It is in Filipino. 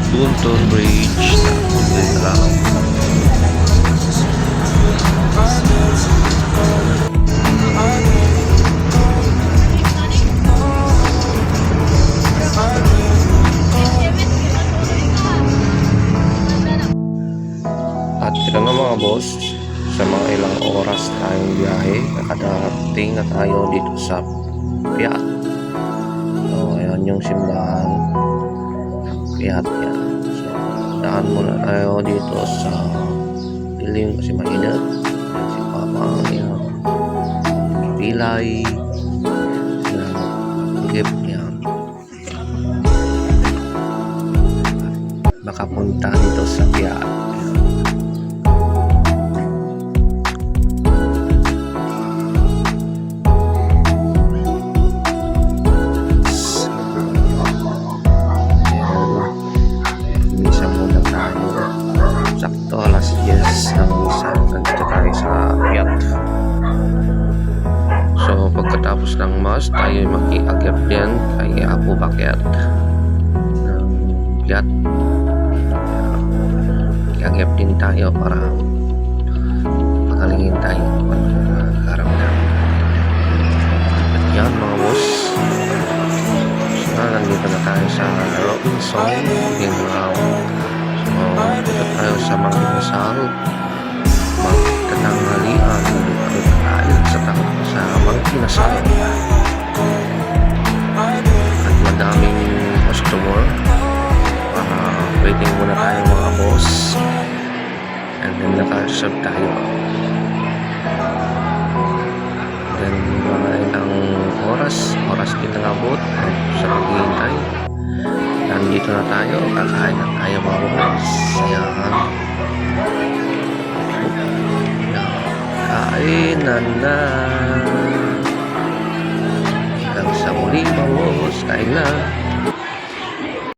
Bunton Bridge. Wait lang. At ito na mga boss, sa mga ilang oras tayong biyahe, nakadating na tayo dito sa Piat. So, ayan yung simbahan. Piat yan. So, daan muna tayo dito sa dilim kasi mainit. Si Papa, ayan. Pilay. Gift yan. Makapunta dito sa Piat. Sakto alas 10 ng misa, nandito tayo sa Piat. So pagkatapos ng mass, tayo makiagap din kay Apo Bakit ng Piat. Kiagap din tayo para pagalingin tayo kung karamdam. At yan mga boss, nandito na tayo sa Robinson dito tayo sa Magdasal, magtatanghalian tayo sa Magdasal at madaming customer para waiting muna tayo mga boss, and then naka-serve tayo, then mga ilang oras din nangabot sa paghihintay. Nandito na tayo, kakain na tayo mga boss. Ayan. Kainan na. Hanggang sa muli mga boss, kain na.